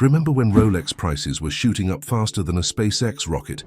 Remember when Rolex prices were shooting up faster than a SpaceX rocket?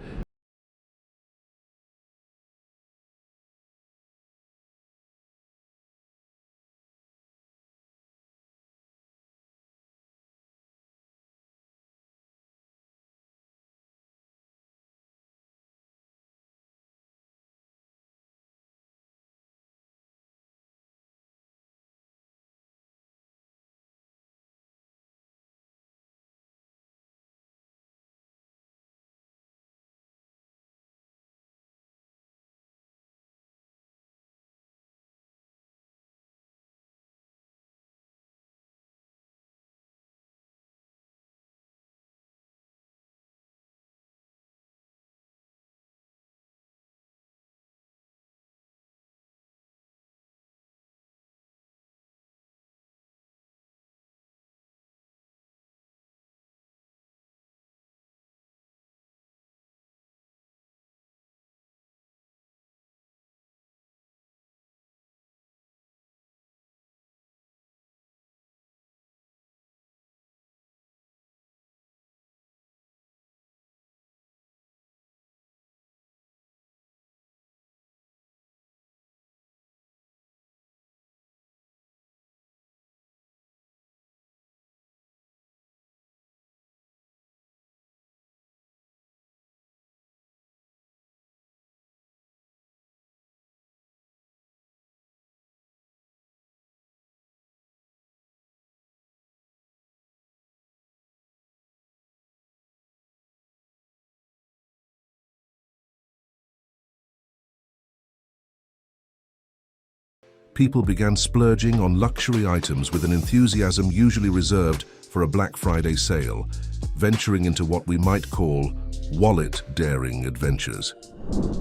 People began splurging on luxury items with an enthusiasm usually reserved for a Black Friday sale, venturing into what we might call wallet-daring adventures.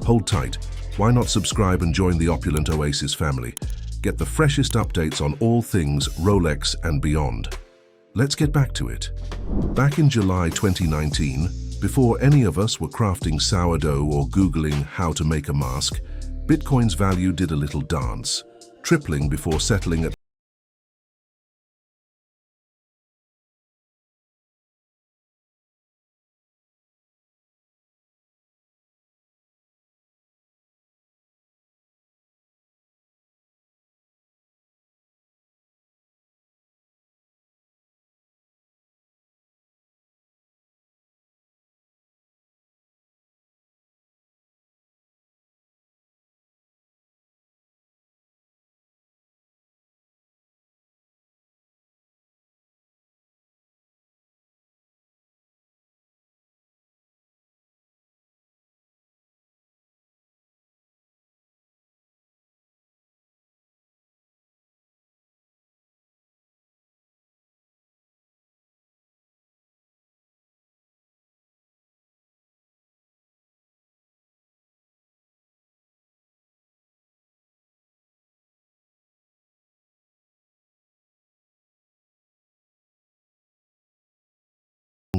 Hold tight. Why not subscribe and join the opulent Oasis family? Get the freshest updates on all things Rolex and beyond. Let's get back to it. Back in July 2019, before any of us were crafting sourdough or Googling how to make a mask, Bitcoin's value did a little dance, tripling before settling at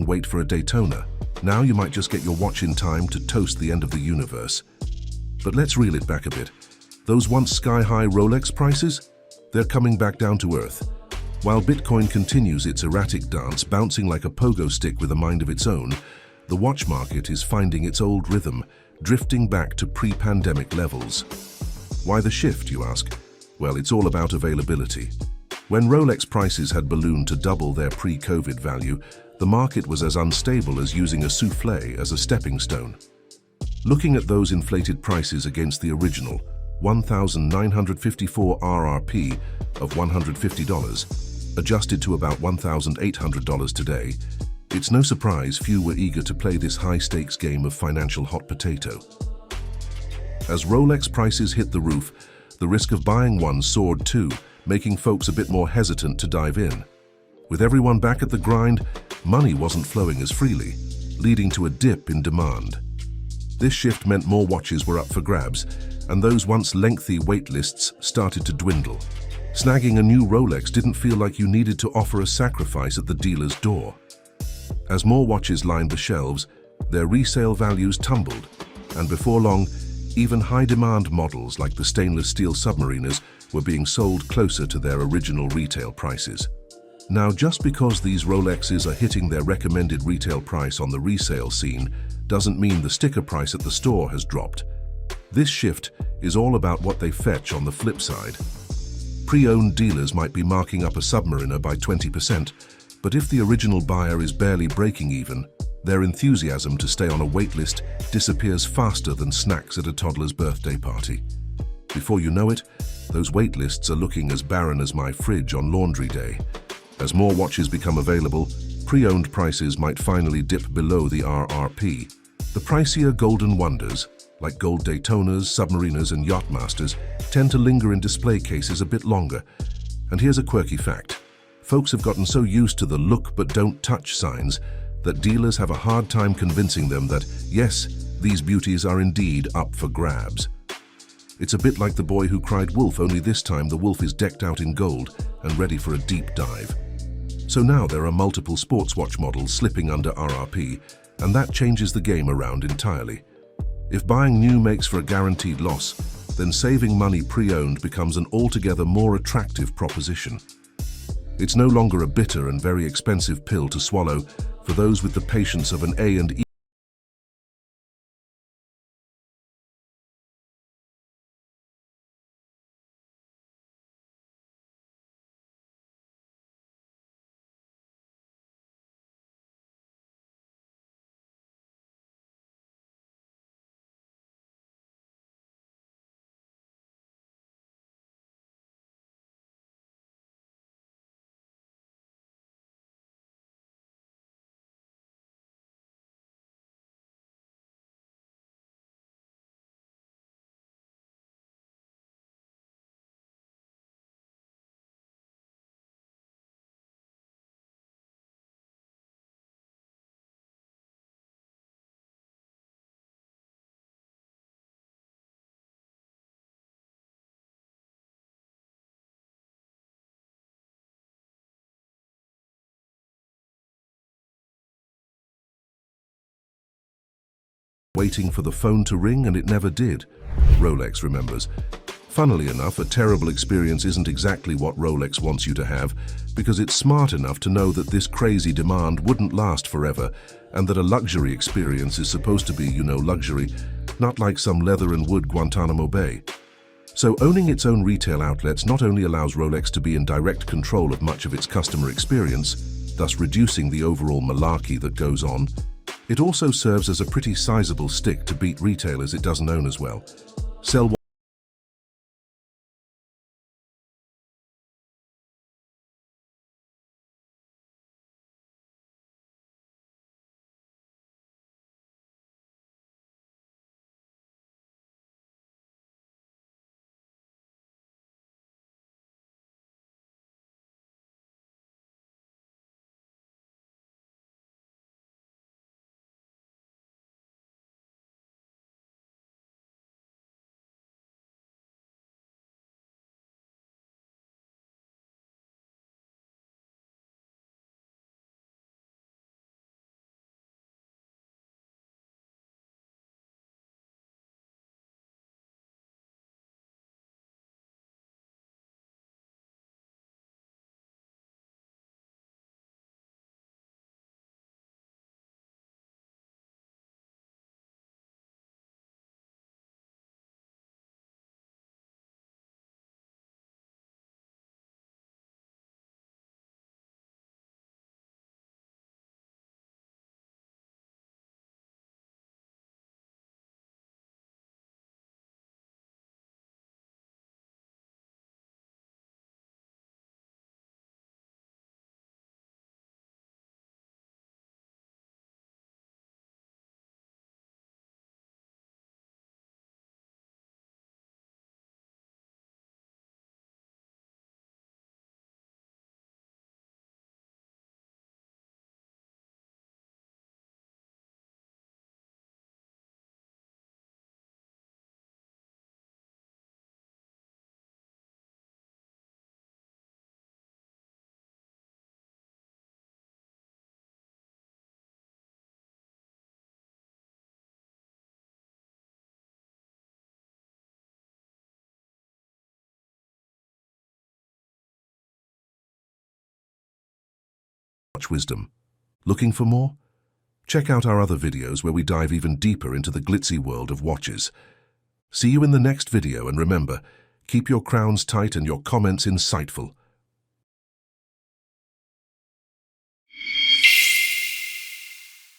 wait for a Daytona. Now you might just get your watch in time to toast the end of the universe. But let's reel it back a bit. Those once sky-high Rolex prices? They're coming back down to earth. While Bitcoin continues its erratic dance, bouncing like a pogo stick with a mind of its own, the watch market is finding its old rhythm, drifting back to pre-pandemic levels. Why the shift, you ask? Well, it's all about availability. When Rolex prices had ballooned to double their pre-COVID value, the market was as unstable as using a souffle as a stepping stone. Looking at those inflated prices against the original 1,954 RRP of $150, adjusted to about $1,800 today, it's no surprise few were eager to play this high-stakes game of financial hot potato. As Rolex prices hit the roof, the risk of buying one soared too, making folks a bit more hesitant to dive in. With everyone back at the grind, money wasn't flowing as freely, leading to a dip in demand. This shift meant more watches were up for grabs, and those once lengthy wait lists started to dwindle. Snagging a new Rolex didn't feel like you needed to offer a sacrifice at the dealer's door. As more watches lined the shelves, their resale values tumbled, and before long, even high-demand models like the stainless steel Submariners were being sold closer to their original retail prices. Now, just because these Rolexes are hitting their recommended retail price on the resale scene doesn't mean the sticker price at the store has dropped. This shift is all about what they fetch on the flip side. Pre-owned dealers might be marking up a Submariner by 20%, but if the original buyer is barely breaking even, their enthusiasm to stay on a waitlist disappears faster than snacks at a toddler's birthday party. Before you know it, those waitlists are looking as barren as my fridge on laundry day. As more watches become available, pre-owned prices might finally dip below the RRP. The pricier golden wonders, like gold Daytonas, Submariners, and Yachtmasters, tend to linger in display cases a bit longer. And here's a quirky fact. Folks have gotten so used to the look but don't touch signs that dealers have a hard time convincing them that, yes, these beauties are indeed up for grabs. It's a bit like the boy who cried wolf, only this time the wolf is decked out in gold and ready for a deep dive. So now there are multiple sports watch models slipping under RRP, and that changes the game around entirely. If buying new makes for a guaranteed loss, then saving money pre-owned becomes an altogether more attractive proposition. It's no longer a bitter and very expensive pill to swallow for those with the patience of an A and E. Waiting for the phone to ring and it never did, Rolex remembers. Funnily enough, a terrible experience isn't exactly what Rolex wants you to have, because it's smart enough to know that this crazy demand wouldn't last forever, and that a luxury experience is supposed to be, luxury, not like some leather and wood Guantanamo Bay. So owning its own retail outlets not only allows Rolex to be in direct control of much of its customer experience, thus reducing the overall malarkey that goes on, it also serves as a pretty sizable stick to beat retailers it doesn't own as well. Sell watch wisdom. Looking for more? Check out our other videos where we dive even deeper into the glitzy world of watches. See you in the next video, and remember, keep your crowns tight and your comments insightful.